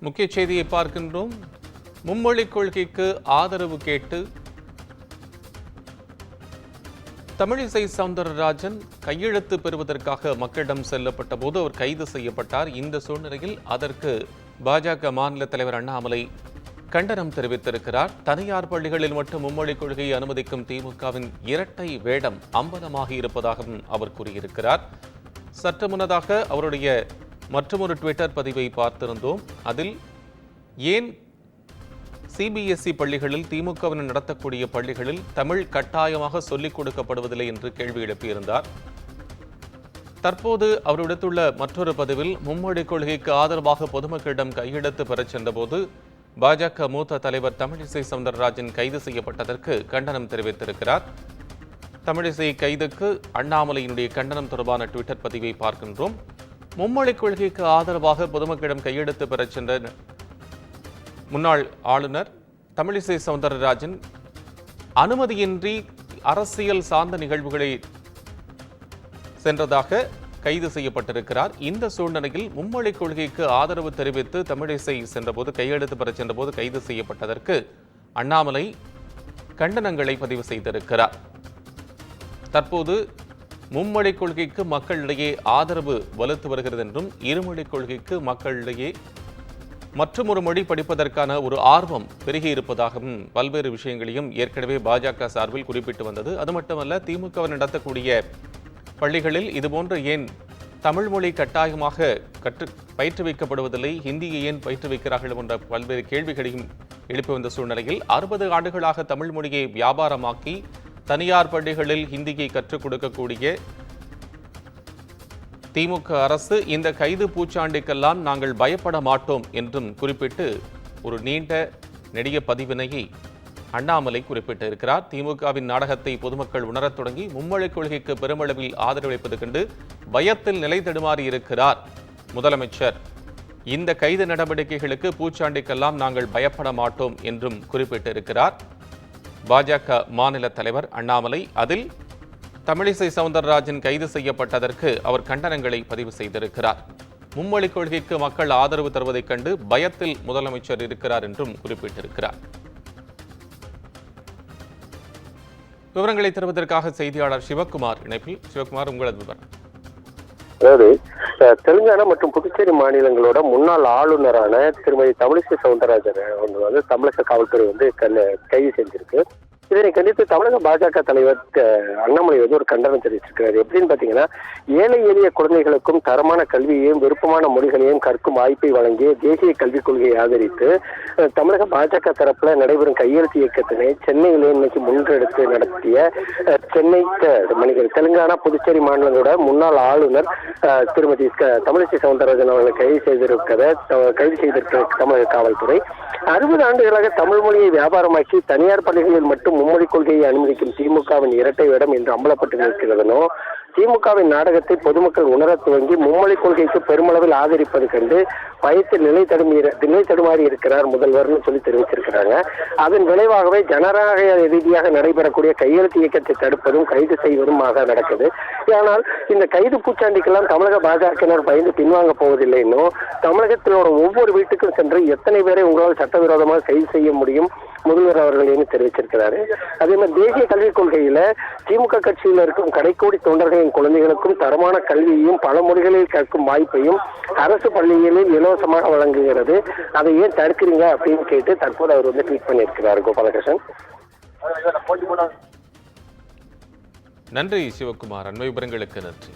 முக்கிய செய்தியை பார்க்கின்றோம். மும்மொழிக் கொள்கைக்கு ஆதரவு கேட்டு தமிழிசை சவுந்தரராஜன் கையெழுத்து பெறுவதற்காக மக்களிடம் செல்லப்பட்ட போது அவர் கைது செய்யப்பட்டார். இந்த சூழ்நிலையில் அதற்கு பாஜக மாநில தலைவர் அண்ணாமலை கண்டனம் தெரிவித்திருக்கிறார். தனியார் பள்ளிகளில் மட்டும் மும்மொழிக் கொள்கையை அனுமதிக்கும் திமுகவின் இரட்டை வேடம் அம்பலமாகி இருப்பதாகவும் அவர் கூறியிருக்கிறார். சற்று முன்னதாக அவருடைய மற்றொரு ட்விட்டர் பதிவை பார்த்திருந்தோம். அதில் ஏன் சிபிஎஸ்இ பள்ளிகளில் திமுகவினர் நடத்தக்கூடிய பள்ளிகளில் தமிழ் கட்டாயமாக சொல்லிக் கொடுக்கப்படுவதில்லை என்று கேள்வி எழுப்பியிருந்தார். தற்போது அவர் விடுத்துள்ள மற்றொரு பதிவில் மும்மொழிக் கொள்கைக்கு ஆதரவாக பொதுமக்களிடம் கையெழுத்து பெறச் சென்றபோது பாஜக மூத்த தலைவர் தமிழிசை சவுந்தரராஜன் கைது செய்யப்பட்டதற்கு கண்டனம் தெரிவித்திருக்கிறார். தமிழிசை கைதுக்கு அண்ணாமலையினுடைய கண்டனம் தொடர்பான ட்விட்டர் பதிவை பார்க்கின்றோம். மும்மொழிக் கொள்கைக்கு ஆதரவாக பொதுமக்களிடம் கையெழுத்து பெறச் சென்ற முன்னாள் ஆளுநர் தமிழிசை சவுந்தரராஜன் அனுமதியின்றி அரசியல் சார்ந்த நிகழ்வுகளை சென்றதாக கைது செய்யப்பட்டிருக்கிறார். இந்த சூழ்நிலையில் மும்மொழிக் கொள்கைக்கு ஆதரவு தெரிவித்து தமிழிசை சென்றபோது கையெழுத்து பெறச் சென்றபோது கைது செய்யப்பட்டதற்கு அண்ணாமலை கண்டனங்களை பதிவு செய்திருக்கிறார். தற்போது மும்மொழிக் கொள்கைக்கு மக்களிடையே ஆதரவு வலுத்து வருகிறது என்றும் இருமொழிக் கொள்கைக்கு மக்களிடையே மற்றொரு மொழி படிப்பதற்கான ஒரு ஆர்வம் பெருகி இருப்பதாகவும் பல்வேறு விஷயங்களையும் ஏற்கனவே பாஜக சார்பில் குறிப்பிட்டு வந்தது. அது மட்டுமல்ல, திமுக நடத்தக்கூடிய பள்ளிகளில் இதுபோன்ற ஏன் தமிழ் மொழி கட்டாயமாக பயிற்றுவிக்கப்படுவதில்லை, ஹிந்தியை ஏன் பயிற்றுவிக்கிறார்கள் என்ற பல்வேறு கேள்விகளையும் எழுப்பி வந்த சூழ்நிலையில் 60 ஆண்டுகளாக தமிழ் மொழியை வியாபாரமாக்கி தனியார் பள்ளிகளில் ஹிந்தியை கற்றுக் கொடுக்கக்கூடிய திமுக அரசு இந்த கைது பூச்சாண்டிக்கெல்லாம் நாங்கள் பயப்பட மாட்டோம் என்றும் குறிப்பிட்டு ஒரு நீண்ட நெடிய பதிவினையை அண்ணாமலை குறிப்பிட்டிருக்கிறார். திமுகவின் நாடகத்தை பொதுமக்கள் உணரத் தொடங்கி மும்மொழிக் கொள்கைக்கு பெருமளவில் ஆதரவளிப்பது கண்டு பயத்தில் நிலை தடுமாறி இருக்கிறார் முதலமைச்சர். இந்த கைது நடவடிக்கைகளுக்கு பூச்சாண்டிக்கெல்லாம் நாங்கள் பயப்பட மாட்டோம் என்றும் குறிப்பிட்டிருக்கிறார் பாஜக மாநில தலைவர் அண்ணாமலை. அதில் தமிழிசை சவுந்தரராஜன் கைது செய்யப்பட்டதற்கு அவர் கண்டனங்களை பதிவு செய்திருக்கிறார். மும்மொழிக் கொள்கைக்கு மக்கள் ஆதரவு தருவதைக் கண்டு பயத்தில் முதலமைச்சர் இருக்கிறார் என்றும் குறிப்பிட்டிருக்கிறார். விவரங்களை தருவதற்காக செய்தியாளர் சிவகுமார் இணைப்பில். சிவகுமார், உங்களது விவரம். அதாவது தெலுங்கானா மற்றும் புதுச்சேரி மாநிலங்களோட முன்னாள் ஆளுநரான திருமதி தமிழிசை சவுந்தரராஜன் வந்து தமிழக காவல்துறை கைது செஞ்சிருக்கு. இதனை கண்டித்து தமிழக பாஜக தலைவர் அண்ணாமலை ஒரு கண்டனம் தெரிவிச்சிருக்கிறார். எப்படின்னு பாத்தீங்கன்னா, ஏழை எளிய குழந்தைகளுக்கும் தரமான கல்வியையும் விருப்பமான மொழிகளையும் கற்கும் வாய்ப்பை வழங்கிய தேசிய கல்விக் கொள்கையை ஆதரித்து தமிழக பாஜக தரப்புல நடைபெறும் கையெழுத்து இயக்கத்தினை சென்னையிலே இன்னைக்கு முன்னெடுத்து நடத்திய சென்னை தெலுங்கானா புதுச்சேரி மாநிலங்களோட முன்னாள் ஆளுநர் திருமதி தமிழிசை சவுந்தரராஜன் அவர்களை கைது செய்திருக்கிற தமிழக காவல்துறை 60 ஆண்டுகளாக தமிழ் மொழியை வியாபாரமாக்கி தனியார் பள்ளிகளில் மட்டும் மும்மொழிக் கொள்கையை அனுமதிக்கும் திமுகவின் இரட்டை வேடம் என்று அம்பலப்பட்டு நிற்கிறதனோ, திமுகவின் நாடகத்தை பொதுமக்கள் உணரத் துவங்கி மும்மொழிக் கொள்கைக்கு பெருமளவில் ஆதரிப்பது கண்டு பயத்தில் நிலை தடுமாறி இருக்கிறார் முதல்வர்னு சொல்லி தெரிவிச்சிருக்கிறாங்க. அதன் விளைவாகவே ஜனநாயக ரீதியாக நடைபெறக்கூடிய கையெழுத்து இயக்கத்தை தடுப்பதும் கைது செய்வதுமாக நடக்குது. ஆனால் இந்த கைது பூச்சாண்டிக்கெல்லாம் தமிழக பாஜகவினர் பயந்து பின்வாங்க போவதில்லை. இன்னும் தமிழகத்திலோட ஒவ்வொரு வீட்டுக்கும் சென்று எத்தனை பேரை உங்களால் சட்டவிரோதமாக கைது செய்ய முடியும் முதல்வர் அவர்கள் தெரிவிச்சிருக்கிறாரு. அதே மாதிரி தேசிய கல்விக் கொள்கையில திமுக கட்சியில் இருக்கும் கடைக்கோடி தொண்டர்களின் குழந்தைகளுக்கும் தரமான கல்வியையும் பல மொழிகளில் கற்கும் வாய்ப்பையும் அரசு பள்ளிகளில் இலவசமாக வழங்குகிறது. அதை ஏன் தடுக்கிறீங்க அப்படின்னு கேட்டு தற்போது அவர் ட்வீட் பண்ணியிருக்கிறார். கோபாலகிருஷ்ணன். நன்றி சிவகுமார், அண்மை விவரங்களுக்கு நன்றி.